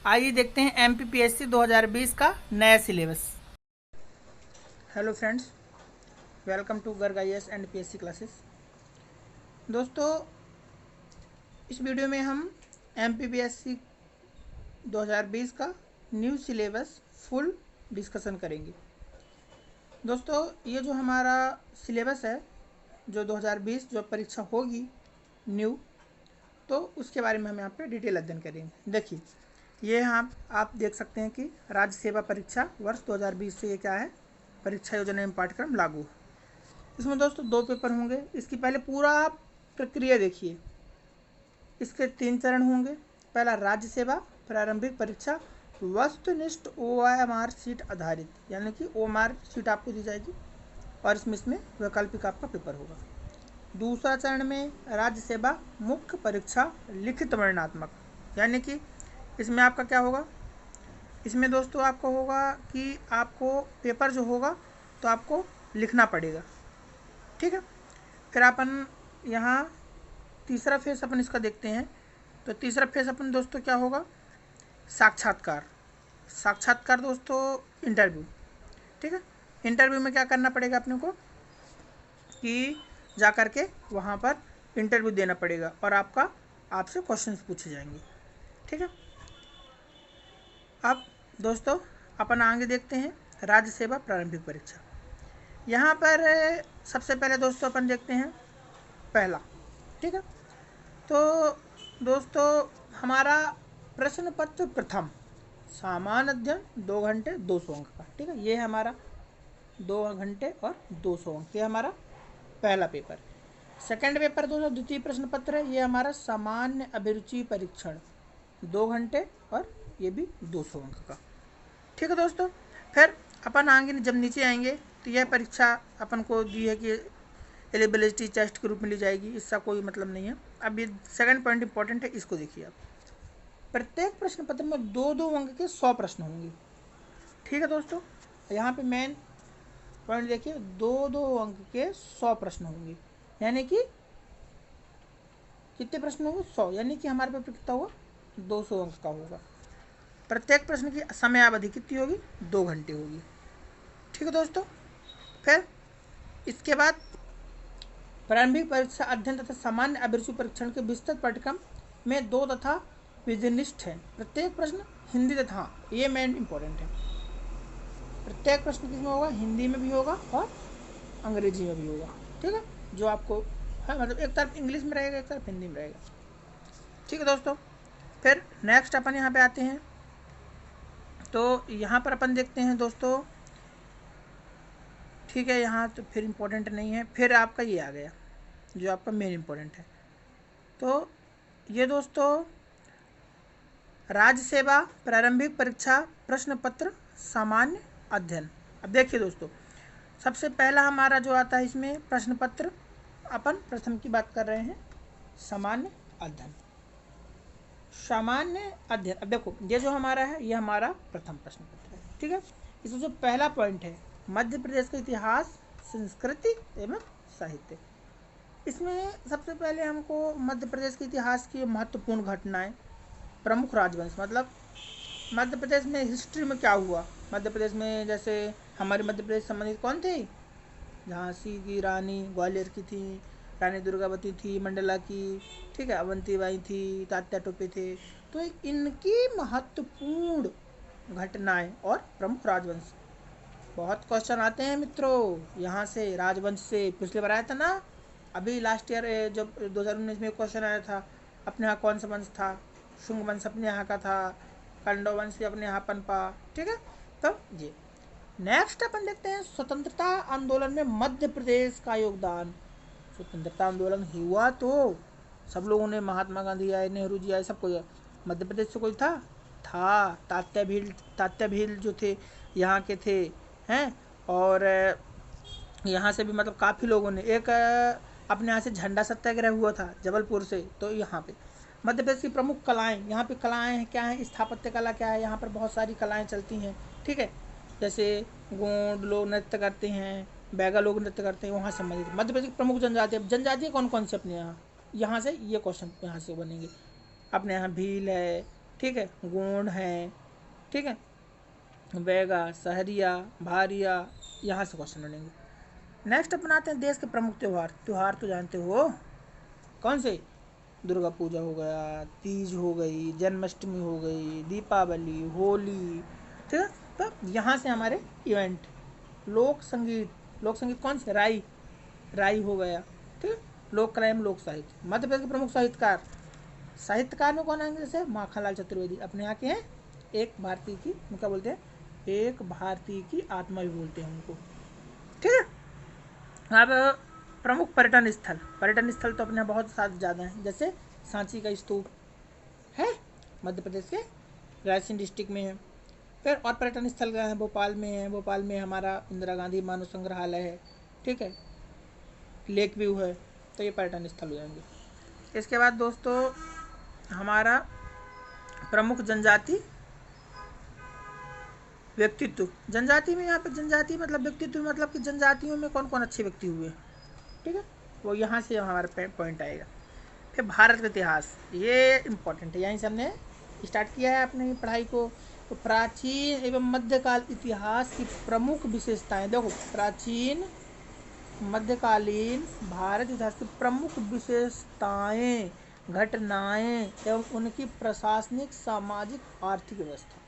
आइए देखते हैं एमपीपीएससी 2020 का नया सिलेबस। Hello friends, welcome to Garg IAS and PSC classes. दोस्तों, इस वीडियो में हम एमपीपीएससी 2020 का न्यू सिलेबस फुल डिस्कशन करेंगे। दोस्तों, ये जो हमारा सिलेबस है, जो 2020 जो परीक्षा होगी न्यू, तो उसके बारे में हम यहाँ पे डिटेल अध्ययन करेंगे। देखिए, ये यहाँ आप देख सकते हैं कि राज्य सेवा परीक्षा वर्ष 2020 से ये क्या है, परीक्षा योजना एवं पाठ्यक्रम लागू। इसमें दोस्तों 2 पेपर होंगे। इसकी पहले पूरा आप प्रक्रिया देखिए। इसके 3 चरण होंगे। पहला राज्य सेवा प्रारंभिक परीक्षा वस्तुनिष्ठ OMR सीट आधारित, यानी कि OMR सीट आपको दी जाएगी और इसमें वैकल्पिक आपका पेपर होगा। दूसरा चरण में राज्य सेवा मुख्य परीक्षा लिखित वर्णनात्मक, यानी कि इसमें आपका क्या होगा, इसमें दोस्तों आपको होगा कि आपको पेपर जो होगा तो आपको लिखना पड़ेगा, ठीक है। फिर अपन यहाँ तीसरा फेस अपन इसका देखते हैं। तो तीसरा फेस अपन दोस्तों क्या होगा, साक्षात्कार दोस्तों इंटरव्यू, ठीक है। इंटरव्यू में क्या करना पड़ेगा अपने को कि जा कर के वहाँ पर इंटरव्यू देना पड़ेगा और आपसे क्वेश्चंस पूछे जाएंगे, ठीक है। अब दोस्तों अपन आगे देखते हैं राज्य सेवा प्रारंभिक परीक्षा। यहाँ पर सबसे पहले दोस्तों अपन देखते हैं पहला, ठीक है। तो दोस्तों हमारा प्रश्न पत्र प्रथम सामान्य अध्ययन 2 घंटे 200 अंक का, ठीक है। ये है हमारा 2 घंटे और 200 अंक, ये हमारा पहला पेपर। सेकंड पेपर दोस्तों द्वितीय प्रश्न पत्र है, ये हमारा सामान्य अभिरुचि परीक्षण 2 घंटे और ये भी 200 अंक का, ठीक है दोस्तों। फिर अपन आगे जब नीचे आएंगे तो यह परीक्षा अपन को दी है कि एलिजिबिलिटी टेस्ट के रूप में ली जाएगी, इसका कोई मतलब नहीं है। अब ये सेकंड पॉइंट इंपॉर्टेंट है, इसको देखिए आप। प्रत्येक प्रश्न पत्र में 2-2 अंक के 100 प्रश्न होंगे, ठीक है दोस्तों। यहाँ पे मेन पॉइंट देखिए, 2-2 अंक के 100 प्रश्न होंगे, यानी कि कितने प्रश्न होंगे, 100, यानी कि हमारे पेपर कितना होगा, 200 अंक का होगा। प्रत्येक प्रश्न की समयावधि कितनी होगी, 2 घंटे होगी, ठीक है दोस्तों। फिर इसके बाद प्रारंभिक परीक्षा अध्ययन तथा सामान्य अभिरुचि परीक्षण के विस्तृत पाठ्यक्रम में 2 तथा विधिनिष्ठ है। प्रत्येक प्रश्न हिंदी तथा, ये मेन इंपॉर्टेंट है, प्रत्येक प्रश्न किसमें होगा, हिंदी में भी होगा और अंग्रेजी में भी होगा, ठीक है। जो आपको है, मतलब एक तरफ इंग्लिश में रहेगा, एक तरफ हिंदी में रहेगा, ठीक है दोस्तों। फिर नेक्स्ट अपन यहाँ पे आते हैं। तो यहाँ पर अपन देखते हैं दोस्तों, ठीक है, यहाँ तो फिर इम्पोर्टेंट नहीं है। फिर आपका ये आ गया जो आपका मेन इम्पोर्टेंट है। तो ये दोस्तों राज्य सेवा प्रारंभिक परीक्षा प्रश्न पत्र सामान्य अध्ययन। अब देखिए दोस्तों, सबसे पहला हमारा जो आता है इसमें प्रश्न पत्र, अपन प्रथम की बात कर रहे हैं, सामान्य अध्ययन। सामान्य अध्ययन, अब देखो ये जो हमारा है ये हमारा प्रथम प्रश्न पत्र है, ठीक है। इसमें जो पहला पॉइंट है मध्य प्रदेश का इतिहास, संस्कृति एवं साहित्य। इसमें सबसे पहले हमको मध्य प्रदेश के इतिहास की महत्वपूर्ण घटनाएं, प्रमुख राजवंश, मतलब मध्य प्रदेश में हिस्ट्री में क्या हुआ, मध्य प्रदेश में जैसे हमारे मध्य प्रदेश संबंधित कौन थे, झांसी की रानी, ग्वालियर की थी, रानी दुर्गावती थी, मंडला की, ठीक है, अवंतीबाई थी, तात्या टोपे थे। तो इनकी महत्वपूर्ण घटनाएं और प्रमुख राजवंश, बहुत क्वेश्चन आते हैं मित्रों यहाँ से, राजवंश से। पिछले बार आया था ना, अभी लास्ट ईयर जब 2019 में क्वेश्चन आया था, अपने यहाँ कौन सा वंश था, शुंग वंश अपने यहाँ का था, पांडव वंश अपने यहाँ पनपा, ठीक है। तो ये नेक्स्ट अपन देखते हैं स्वतंत्रता आंदोलन में मध्य प्रदेश का योगदान। स्वतंत्रता आंदोलन हुआ तो सब लोगों ने, महात्मा गांधी आए, नेहरू जी आए, सबको, मध्य प्रदेश से कोई था तात्या भील जो थे यहाँ के थे हैं, और यहाँ से भी मतलब काफ़ी लोगों ने, एक अपने यहाँ से झंडा सत्याग्रह हुआ था जबलपुर से। तो यहाँ पे मध्य प्रदेश की प्रमुख कलाएं, यहाँ पे कलाएं क्या हैं, स्थापत्य कला क्या है, यहाँ पर बहुत सारी कलाएं चलती हैं, ठीक है। जैसे गोंड लोग नृत्य करते हैं, बैगा लोग नृत्य करते हैं, वहाँ संबंधित मध्य प्रदेश की प्रमुख जनजातियाँ कौन कौन से अपने यहाँ से ये क्वेश्चन यहाँ से बनेंगे। अपने यहाँ भील है, ठीक है, गोंड है, ठीक है, बैगा, सहरिया, भारिया, यहाँ से क्वेश्चन बनेंगे। नेक्स्ट अपन आते हैं देश के प्रमुख त्यौहार। त्यौहार तो जानते हो कौन से, दुर्गा पूजा हो गया, तीज हो गई, जन्माष्टमी हो गई, दीपावली, होली, ठीक है। तो यहाँ से हमारे इवेंट, लोक संगीत, लोक संगीत कौन से, राई, राई हो गया, ठीक है। लोक कला एवं लोक साहित्य, मध्य प्रदेश के प्रमुख साहित्यकार, साहित्यकार में कौन आएंगे, जैसे माखनलाल चतुर्वेदी अपने यहाँ के हैं, एक भारतीय की, क्या बोलते हैं, एक भारतीय की आत्मा भी बोलते हैं उनको, ठीक है। अब प्रमुख पर्यटन स्थल, पर्यटन स्थल तो अपने यहाँ बहुत सारे ज़्यादा हैं, जैसे सांची का स्तूप है, मध्य प्रदेश के रायसेन डिस्ट्रिक्ट में है। फिर और पर्यटन स्थल है भोपाल में है, भोपाल में हमारा इंदिरा गांधी मानव संग्रहालय है, ठीक है, लेक व्यू है, तो ये पर्यटन स्थल हो जाएंगे। इसके बाद दोस्तों हमारा प्रमुख जनजाति व्यक्तित्व, जनजाति में यहाँ पे जनजाति मतलब व्यक्तित्व मतलब कि जनजातियों में कौन कौन अच्छे व्यक्ति हुए, ठीक है, वो यहाँ से हमारा पॉइंट आएगा। फिर भारत का इतिहास, ये इम्पोर्टेंट है, यहीं से हमने स्टार्ट किया है अपनी पढ़ाई को। तो प्राचीन एवं मध्यकाल इतिहास की प्रमुख विशेषताएं देखो, प्राचीन मध्यकालीन भारत इतिहास की प्रमुख विशेषताएं, घटनाएं एवं उनकी प्रशासनिक, सामाजिक, आर्थिक व्यवस्था।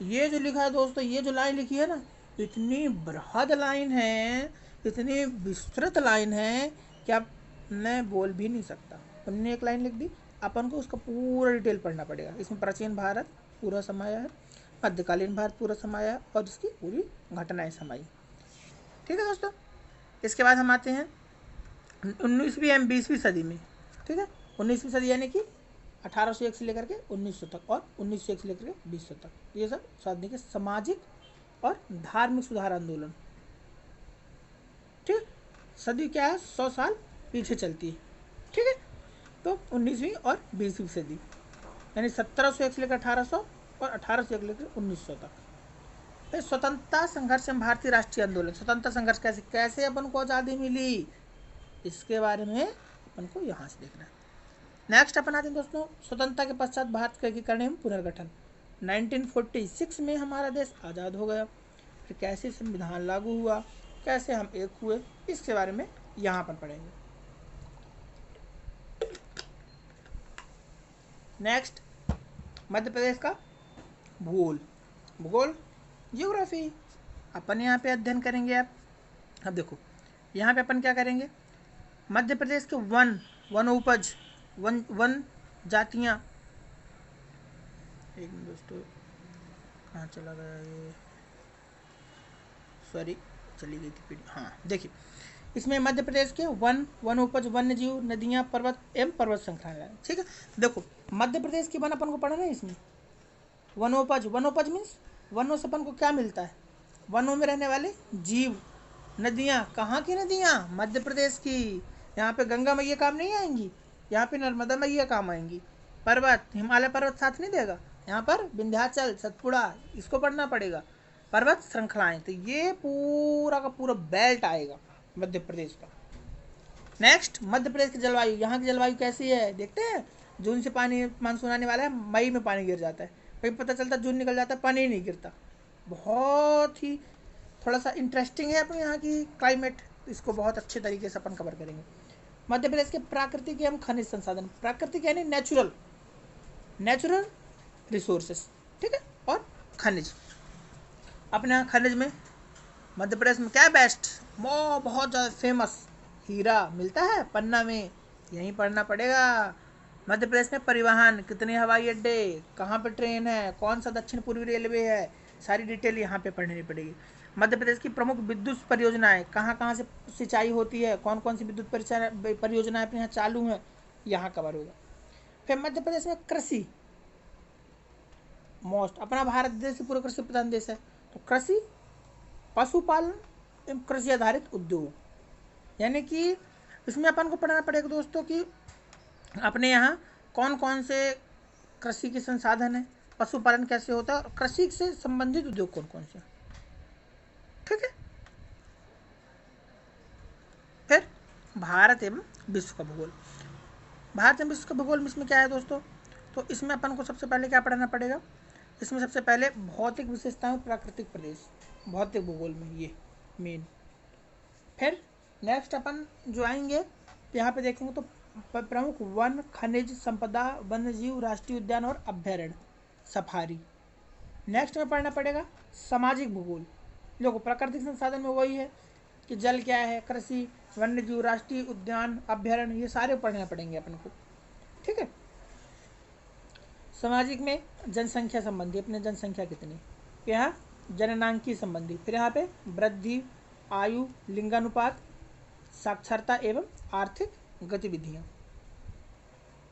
ये जो लिखा है दोस्तों, ये जो लाइन लिखी है ना, इतनी बृहद लाइन है, इतनी विस्तृत लाइन है कि आप मैं बोल भी नहीं सकता। उन्होंने एक लाइन लिख दी, अपन को उसका पूरा डिटेल पढ़ना पड़ेगा। इसमें प्राचीन भारत पूरा समाया है, मध्यकालीन भारत पूरा समाया है और इसकी पूरी घटनाएं समाई, ठीक है दोस्तों। इसके बाद हम आते हैं 19वीं एवं 20वीं सदी में, ठीक है। 19वीं सदी यानी कि 1801 से लेकर के 1900 तक और 1901 से लेकर के 2000 तक, ये सब साधने के सामाजिक और धार्मिक सुधार आंदोलन, ठीक। सदी क्या है, 100 साल पीछे चलती है, ठीक है। तो 19वीं और 20वीं सदी यानी 1701 से लेकर 1800 और 1800 से लेकर 1900 तक। फिर स्वतंत्रता संघर्ष एवं भारतीय राष्ट्रीय आंदोलन, स्वतंत्रता संघर्ष कैसे कैसे अपन को आज़ादी मिली, इसके बारे में अपन को यहाँ से देखना है। नेक्स्ट अपन आते हैं दोस्तों स्वतंत्रता के पश्चात भारत का एकीकरण एवं पुनर्गठन। 1946 में हमारा देश आज़ाद हो गया, फिर कैसे संविधान लागू हुआ, कैसे हम एक हुए, इसके बारे में यहाँ पर पढ़ेंगे। नेक्स्ट मध्य प्रदेश का भूगोल, भूगोल जियोग्राफी अपन यहाँ पे अध्ययन करेंगे आप। अब देखो यहाँ पे अपन क्या करेंगे, मध्य प्रदेश के वनोपज, वन जातियाँ, एक मिनट दोस्तों कहाँ चला गया ये, सॉरी चली गई थी पीडी, हाँ देखिए इसमें मध्य प्रदेश के वनोपज, वन्य जीव, नदियाँ, पर्वत एवं पर्वत श्रृंखलाएं, ठीक है। देखो मध्य प्रदेश की वन अपन को पढ़ना है, इसमें वनोपज, वनोपज मीन्स वनों से अपन को क्या मिलता है, वनों में रहने वाले जीव, नदियाँ, कहाँ की नदियाँ, मध्य प्रदेश की, यहाँ पे गंगा मैया काम नहीं आएंगी, यहाँ पे नर्मदा मैया काम आएंगी। पर्वत, हिमालय पर्वत साथ नहीं देगा, यहाँ पर विंध्याचल, सतपुड़ा, इसको पढ़ना पड़ेगा। पर्वत श्रृंखलाएं, तो ये पूरा का पूरा बेल्ट आएगा मध्य प्रदेश का। नेक्स्ट मध्य प्रदेश की जलवायु, यहाँ की जलवायु कैसी है देखते हैं। जून से पानी मानसून आने वाला है, मई में पानी गिर जाता है, कभी पता चलता जून निकल जाता है पानी नहीं गिरता। बहुत ही थोड़ा सा इंटरेस्टिंग है अपने यहाँ की क्लाइमेट, इसको बहुत अच्छे तरीके से अपन कवर करेंगे। मध्य प्रदेश के प्राकृतिक एवं खनिज संसाधन, प्राकृतिक यानी नेचुरल रिसोर्सेस, ठीक है, और खनिज। अपने यहाँ खनिज में मध्य प्रदेश में क्या है बेस्ट, वो बहुत ज़्यादा फेमस हीरा मिलता है पन्ना में, यहीं पढ़ना पड़ेगा। मध्य प्रदेश में परिवहन, कितने हवाई अड्डे, कहाँ पे ट्रेन है, कौन सा दक्षिण पूर्वी रेलवे है, सारी डिटेल यहाँ पे पढ़नी पड़ेगी। मध्य प्रदेश की प्रमुख विद्युत परियोजनाएं, कहाँ कहाँ से सिंचाई होती है, कौन कौन सी विद्युत परियोजनाएं अपने यहाँ चालू हैं, यहाँ कवर होगा। फिर मध्य प्रदेश में कृषि मोस्ट, अपना भारत देश पूरा कृषि प्रधान देश है, तो कृषि, पशुपालन एवं कृषि आधारित उद्योग, यानी कि इसमें अपन को पढ़ना पड़ेगा दोस्तों कि अपने यहाँ कौन कौन से कृषि के संसाधन है, पशुपालन कैसे होता है और कृषि से संबंधित उद्योग कौन कौन से, ठीक है। फिर भारत एवं विश्व का भूगोल, भारत एवं विश्व का भूगोल में इसमें क्या है दोस्तों, तो इसमें अपन को सबसे पहले क्या पढ़ना पड़ेगा, इसमें सबसे पहले भौतिक विशेषताएं, प्राकृतिक प्रदेश, भौतिक भूगोल में ये मेन। फिर नेक्स्ट अपन जो आएंगे यहाँ पे देखेंगे तो प्रमुख वन, खनिज संपदा, वन्यजीव, राष्ट्रीय उद्यान और अभ्यारण्य, सफारी। नेक्स्ट में पढ़ना पड़ेगा सामाजिक भूगोल। देखो प्राकृतिक संसाधन में वही है कि जल क्या है, कृषि, वन्यजीव, राष्ट्रीय उद्यान, अभ्यारण्य, ये सारे पढ़ने पड़ेंगे अपन को, ठीक है। सामाजिक में जनसंख्या संबंधी, अपने जनसंख्या कितनी, यहाँ जननांकी संबंधी, फिर यहाँ पे वृद्धि, आयु, लिंगानुपात, साक्षरता एवं आर्थिक गतिविधियाँ।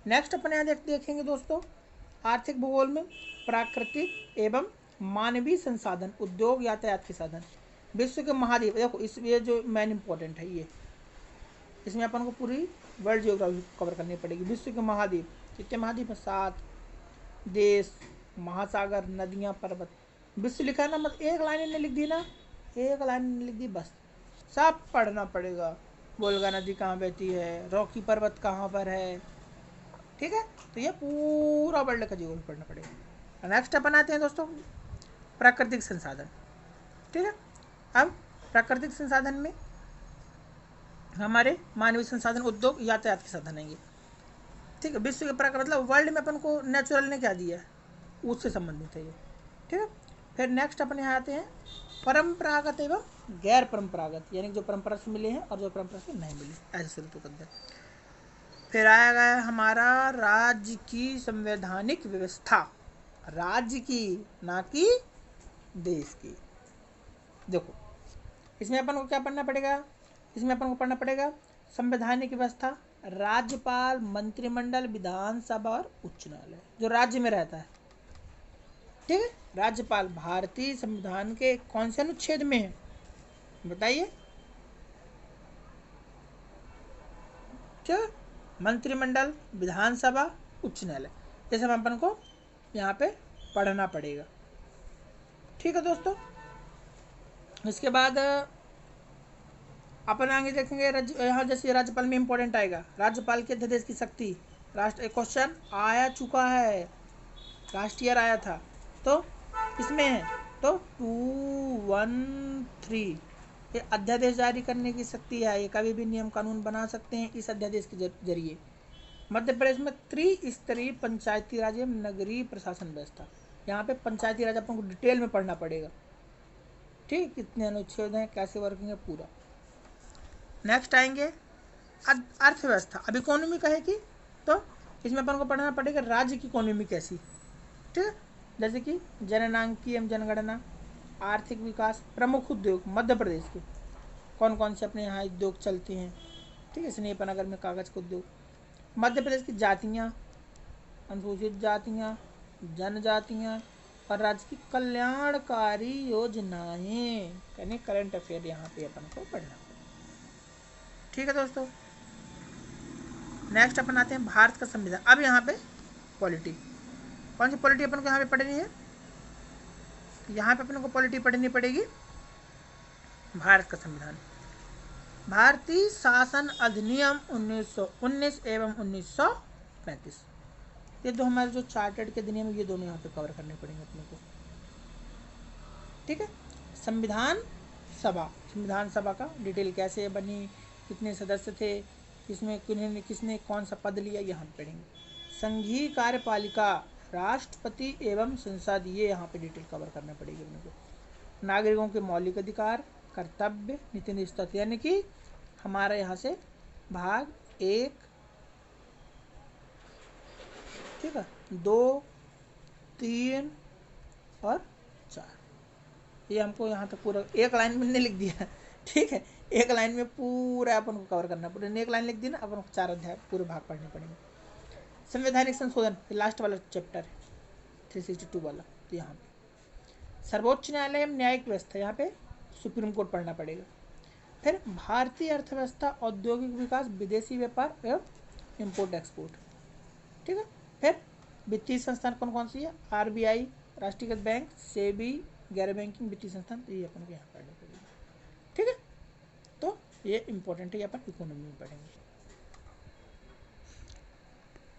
नेक्स्ट अपन यहाँ देखेंगे दोस्तों आर्थिक भूगोल में प्राकृतिक एवं मानवीय संसाधन, उद्योग, यातायात के साधन, विश्व के महाद्वीप। देखो इस ये जो मेन इंपॉर्टेंट है ये, इसमें अपन को पूरी वर्ल्ड जियोग्राफी कवर करनी पड़ेगी। विश्व के महाद्वीप, कितने महाद्वीप है, 7, देश, महासागर, नदियाँ, पर्वत। विश्व लिखा है ना, मतलब एक लाइन ने लिख दी ना, एक लाइन ने लिख दी बस, सब पढ़ना पड़ेगा। वोल्गा नदी कहाँ बहती है, रॉकी पर्वत कहाँ पर है, ठीक है। तो ये पूरा वर्ल्ड का जीवन पढ़ना पड़ेगा। नेक्स्ट अपन आते हैं दोस्तों प्राकृतिक संसाधन, ठीक है। अब प्राकृतिक संसाधन में हमारे मानवीय संसाधन, उद्योग, यातायात के साधन आएंगे, ठीक है। विश्व के प्राकृतिक मतलब वर्ल्ड में अपन को नेचुरल ने क्या दिया है, उससे संबंधित है ये, ठीक है। फिर नेक्स्ट अपन यहाँ आते हैं परंपरागत एवं गैर परंपरागत, यानी जो परंपरा से मिले हैं और जो परंपरा से नहीं मिले, ऐसे शुरू तो करते हैं। फिर आया गया हमारा राज्य की संवैधानिक व्यवस्था, राज्य की ना कि देश की। देखो इसमें अपन को क्या पढ़ना पड़ेगा, इसमें अपन को पढ़ना पड़ेगा संवैधानिक व्यवस्था, राज्यपाल, मंत्रिमंडल, विधानसभा और उच्च न्यायालय, जो राज्य में रहता है, ठीक है। राज्यपाल भारतीय संविधान के कौन से अनुच्छेद में है बताइए, ठीक। मंत्रिमंडल, विधानसभा, उच्च न्यायालय, ये सब अपन को यहाँ पे पढ़ना पड़ेगा, ठीक है दोस्तों। इसके बाद अपन आगे देखेंगे यहाँ जैसे राज्यपाल में इंपॉर्टेंट आएगा, राज्यपाल के अध्यादेश की शक्ति, राष्ट्र क्वेश्चन आया चुका है, लास्ट ईयर आया था, तो इसमें है तो 213 ये अध्यादेश जारी करने की शक्ति है, ये कभी भी नियम कानून बना सकते हैं इस अध्यादेश के जरिए। मध्य प्रदेश में त्रिस्तरीय पंचायती राज एवं नगरीय प्रशासन व्यवस्था, यहाँ पे पंचायती राज अपन को डिटेल में पढ़ना पड़ेगा, ठीक, कितने अनुच्छेद हैं, कैसे वर्किंग है पूरा। नेक्स्ट आएंगे अर्थव्यवस्था, अब इकोनॉमी कहेगी तो इसमें अपन को पढ़ना पड़ेगा राज्य की इकोनॉमी कैसी, ठीक है, जैसे कि जननांकी एवं जनगणना, आर्थिक विकास, प्रमुख उद्योग मध्य प्रदेश के कौन कौन से अपने यहाँ उद्योग चलते हैं, ठीक है, स्नेह नगर में कागज के उद्योग, मध्य प्रदेश की जातियाँ, अनुसूचित जातियाँ, जनजातियाँ और राज्य की कल्याणकारी योजनाएं, यानी करंट अफेयर यहाँ पे अपन को पढ़ना पड़ेगा, ठीक है दोस्तों। नेक्स्ट अपन आते हैं भारत का संविधान। अब यहाँ पे पॉलिटी, कौन सी पॉलिटी अपन को यहाँ पे पढ़नी है, यहाँ पे अपन को पॉलिटी पढ़नी पड़ेगी भारत का संविधान, भारतीय शासन अधिनियम 1919 एवं 1935, ये दो हमारे जो चार्टर्ड के अधिनियम ये दोनों यहाँ पे कवर करने पड़ेंगे अपने को, ठीक है। संविधान सभा, संविधान सभा का डिटेल कैसे बनी, कितने सदस्य थे, किसमें किसने कौन सा पद लिया, यहाँ पे पढ़ेंगे। संघीय कार्यपालिका, राष्ट्रपति एवं संसद, ये यहाँ पे डिटेल कवर करना पड़ेगी अपने को। नागरिकों के मौलिक अधिकार, कर्तव्य, नीति निष्ठा, यानी कि हमारा यहाँ से भाग 1, ठीक है, 2, 3 और 4, ये हमको यहाँ तक पूरा एक लाइन में लिख दिया, ठीक है, एक लाइन में पूरा अपन को कवर करना पड़ेगा, एक लाइन लिख दी ना, अपन को 4 अध्याय पूरे भाग पढ़ने पड़ेंगे। संवैधानिक संशोधन लास्ट वाला चैप्टर है 362 वाला, तो यहाँ पे सर्वोच्च न्यायालय एवं न्यायिक व्यवस्था, यहाँ पे सुप्रीम कोर्ट पढ़ना पड़ेगा। फिर भारतीय अर्थव्यवस्था, औद्योगिक विकास, विदेशी व्यापार एवं इम्पोर्ट एक्सपोर्ट, ठीक है। फिर वित्तीय संस्थान कौन कौन सी है, RBI, राष्ट्रीयकृत बैंक, सेबी, गैर बैंकिंग वित्तीय संस्थान, तो ये अपन को यहाँ पढ़ने पड़ेगा, ठीक है। तो ये इंपॉर्टेंट है, ये अपन इकोनॉमी में पढ़ेंगे।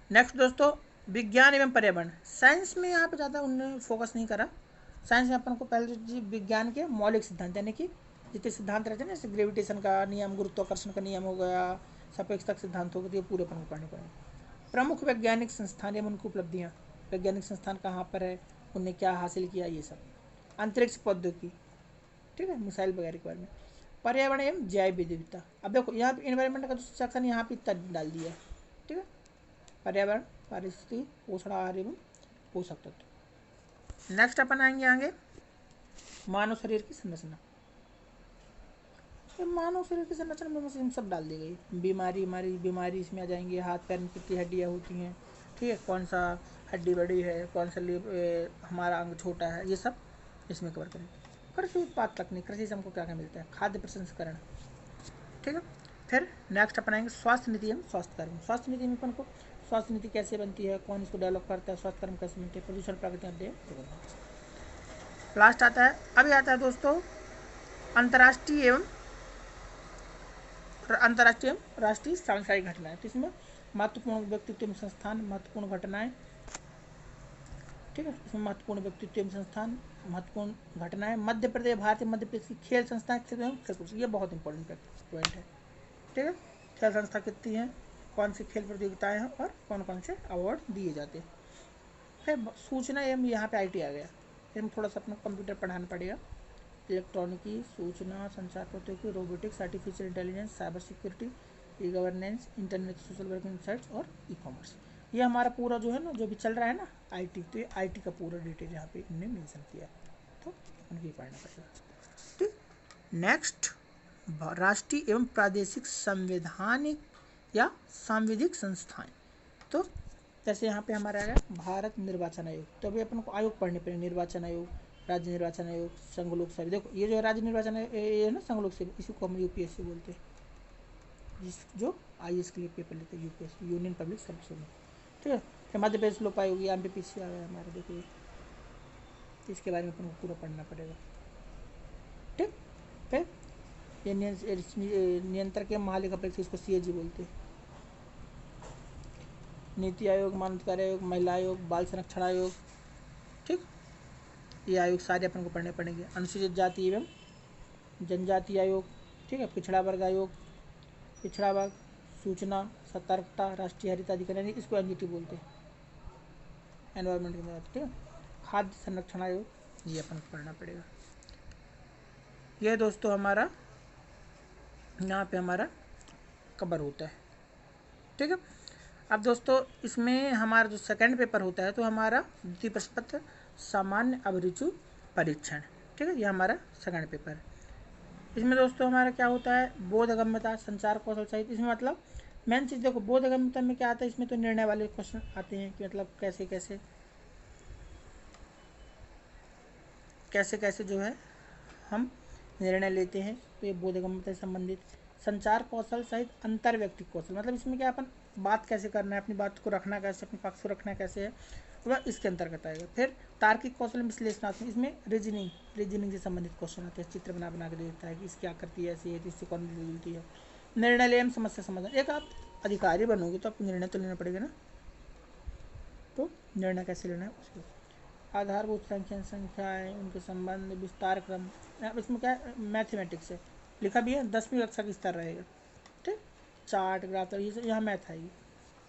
नेक्स्ट दोस्तों विज्ञान एवं पर्यावरण, साइंस में यहाँ पे ज़्यादा उन्होंने फोकस नहीं करा। साइंस में अपन को पहले जी विज्ञान के मौलिक सिद्धांत यानी कि जितने सिद्धांत रहते हैं ना, जैसे ग्रेविटेशन का नियम, गुरुत्वाकर्षण का नियम हो गया, सापेक्षता सिद्धांत हो गया, ये पूरे अपन को पढ़ने पड़ेंगे। प्रमुख वैज्ञानिक संस्थान एवं उनकी उपलब्धियाँ, वैज्ञानिक संस्थान कहाँ पर है, उनने क्या हासिल किया, ये सब। अंतरिक्ष प्रौद्योगिकी, ठीक है, मिसाइल वगैरह के बारे में। पर्यावरण एवं जैव विविधता, अब देखो यहाँ पे इन्वायरमेंट का जो सेक्शन यहाँ पे इतना डाल दिया है, ठीक है। पर्यावरण, पारिस्थितिकी, पोषण, आहार एवं पोषक तत्व। नेक्स्ट अपन आएंगे आगे मानव शरीर की संरचना। मानव शरीर की संरचना में इन सब डाल दी गई। बीमारी इसमें आ जाएंगे, हाथ पैर में कितनी हड्डियाँ होती हैं, ठीक है, कौन सा हड्डी बड़ी है, कौन सा हमारा अंग छोटा है, ये सब इसमें कवर करेंगे। कृषि उत्पाद तकनीक, कृषि से हमको क्या क्या मिलता है, खाद्य प्रसंस्करण, ठीक है। फिर नेक्स्ट अपन आएंगे स्वास्थ्य नीति एवं स्वास्थ्य कर्म। स्वास्थ्य नीति में अपन को स्वास्थ्य नीति कैसे बनती है, कौन इसको डेवलप करता है, स्वास्थ्य कर्म कैसे बनते हैं, प्रदूषण, प्राकृतिक आपदा। लास्ट आता है, अभी आता है दोस्तों अंतर्राष्ट्रीय एवं राष्ट्रीय सांसारिक घटनाएं। तो इसमें महत्वपूर्ण व्यक्तित्व एवं संस्थान, महत्वपूर्ण घटनाएं, ठीक है, इसमें महत्वपूर्ण व्यक्तित्व एवं संस्थान, महत्वपूर्ण घटनाएं। मध्य प्रदेश, भारतीय मध्य प्रदेश की खेल संस्थाएं, ये बहुत इंपॉर्टेंट पॉइंट है, ठीक है। खेल संस्था कितनी है, कौन सी खेल प्रतियोगिताएं हैं और कौन कौन से अवार्ड दिए जाते हैं। फिर सूचना एवं यहाँ पे IT आ गया, फिर थोड़ा सा अपना कंप्यूटर पढ़ाना पड़ेगा। इलेक्ट्रॉनिकी, सूचना संचार प्रौद्योगिकी, robotics, artificial intelligence, cyber security, e governance, internet, social working sites और ई कॉमर्स। ये हमारा पूरा जो है ना, जो भी चल रहा है ना IT, तो ये IT का पूरा डिटेल यहाँ पे इन्होंने मेंशन किया, तो उनकी पढ़ना पड़ेगा, ठीक। नेक्स्ट राष्ट्रीय एवं प्रादेशिक संवैधानिक या सांविधिक संस्थाएं। तो जैसे यहाँ पे हमारा आएगा भारत निर्वाचन आयोग, तो अभी अपन को आयोग पढ़ने पड़ेंगे। निर्वाचन आयोग, राज्य निर्वाचन आयोग, संघ लोक सेवा। देखो ये जो राज्य निर्वाचन आयोग है ना, संघ लोक सेवा, इसी को हम UPSC बोलते हैं, जो IAS के लिए पेपर लेते हैं, UPSC, यूनियन पब्लिक सर्विस, ठीक है। फिर मध्य प्रदेश लोक आयोग, या MPPC आ गया हमारा, देखिए इसके बारे में अपन को पूरा पढ़ना पड़ेगा, ठीक। फिर ये नियंत्रक के महालेखा परीक्षक, इसको CAG बोलते हैं। नीति आयोग, मानवाधिकार आयोग, महिला आयोग, बाल संरक्षण आयोग, ठीक, ये आयोग सारे अपन को पढ़ने पड़ेंगे। अनुसूचित जाति एवं जनजाति आयोग, ठीक है। पिछड़ा वर्ग आयोग, पिछड़ा वर्ग, सूचना, सतर्कता, राष्ट्रीय हरित अधिकरण, इसको NGT बोलते हैं, एनवायरमेंट के अंदर, ठीक है। खाद्य संरक्षण आयोग, ये अपन को पढ़ना पड़ेगा। ये दोस्तों हमारा यहाँ पे हमारा कवर होता है, ठीक है। अब दोस्तों इसमें हमारा जो सेकंड पेपर होता है, तो हमारा द्वितीय प्रश्न पत्र सामान्य अभिरुचि परीक्षण, ठीक है, ये हमारा सेकंड पेपर है। इसमें दोस्तों हमारा क्या होता है, बोधगम्यता, संचार कौशल सहित। इसमें मतलब मेन चीज़ देखो, बोधगम्यता में क्या आता है, इसमें तो निर्णय वाले क्वेश्चन आते हैं कि मतलब कैसे कैसे जो है हम निर्णय लेते हैं, तो ये बोधगम्यता से संबंधित। संचार कौशल सहित अंतर व्यक्तिक कौशल, मतलब इसमें क्या अपन बात कैसे करना है, अपनी बात को रखना कैसे, अपने पक्ष को रखना कैसे है, वह इसके अंतर्गत आएगा। फिर तार्किक कौशल, विश्लेषणात्मक, इसमें रीजनिंग से संबंधित क्वेश्चन आते हैं, चित्र बना के देता है कि इसकी आकृति ऐसी है तो इससे कौन मिलती है। निर्णय लेम, समस्या समाधान, एक आप अधिकारी बनोगे तो आपको निर्णय तो लेना पड़ेगा ना, तो निर्णय कैसे लेना है उसके। आधारभूत संख्याएं, उनके संबंध, विस्तार क्रम, इसमें क्या है, मैथमेटिक्स है, लिखा भी है 10वीं कक्षा का स्तर रहेगा, ठीक। चार्ट, ग्राफ, ये सब यहाँ मैथ आएगी।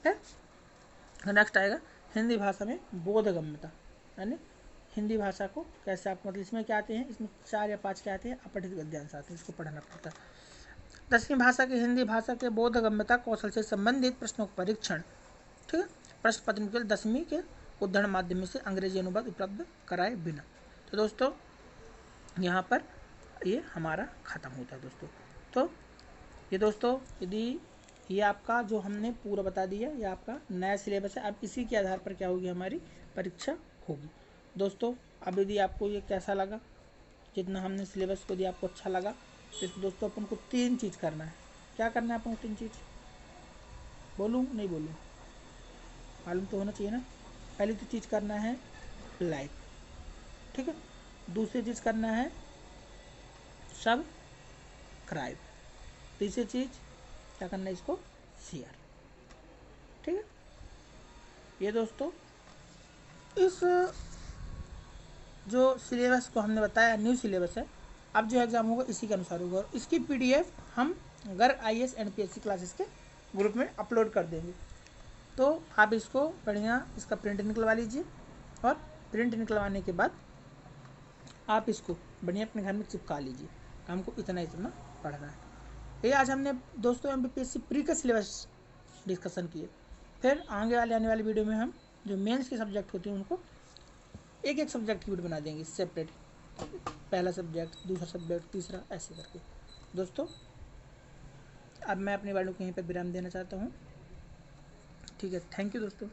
फिर नेक्स्ट आएगा हिंदी भाषा में बोधगम्यता, यानी हिंदी भाषा को कैसे आप, मतलब इसमें क्या आते हैं, इसमें 4 या 5 क्या आते हैं, अपठित गद्यांश आते हैं, इसको पढ़ना पड़ता है। 10वीं भाषा की हिंदी भाषा के बोधगम्यता कौशल से संबंधित प्रश्नों का परीक्षण, ठीक है। प्रश्न पत्र केवल 10वीं के उद्धरण माध्यम से अंग्रेजी अनुवाद उपलब्ध कराए बिना। तो दोस्तों यहाँ पर ये हमारा ख़त्म होता है दोस्तों। तो ये दोस्तों यदि ये आपका जो हमने पूरा बता दिया, ये आपका नया सिलेबस है, अब इसी के आधार पर क्या होगी, हमारी परीक्षा होगी दोस्तों। अब यदि आपको ये कैसा लगा, जितना हमने सिलेबस को, यदि आपको अच्छा लगा, तो दोस्तों अपन को 3 चीज़ करना है। क्या करना है अपन को 3 चीज़, बोलूँ नहीं बोलूँ, मालूम तो होना चाहिए ना। पहली तो चीज़ करना है लाइक, ठीक है। दूसरी चीज़ करना है सब्सक्राइब। तीसरी चीज़ क्या करना है, इसको शेयर, ठीक है। ये दोस्तों इस जो सिलेबस को हमने बताया न्यू सिलेबस है, अब जो एग्ज़ाम होगा इसी के अनुसार होगा और इसकी पीडीएफ हम गर्ग IAS एनपीएससी क्लासेस के ग्रुप में अपलोड कर देंगे। तो आप इसको बढ़िया इसका प्रिंट निकलवा लीजिए और प्रिंट निकलवाने के बाद आप इसको बढ़िया अपने घर में चिपका लीजिए। हमको इतना पढ़ना है। ये आज हमने दोस्तों MPPSC प्री का सिलेबस डिस्कशन किए। फिर आने वाली वीडियो में हम जो मेंस के सब्जेक्ट होते हैं उनको एक एक सब्जेक्ट की वीडियो बना देंगे सेपरेट, पहला सब्जेक्ट, दूसरा सब्जेक्ट, तीसरा, ऐसे करके। दोस्तों अब मैं अपनी वीडियो को यहीं पर विराम देना चाहता हूँ। ठीक है, थैंक यू दोस्तों।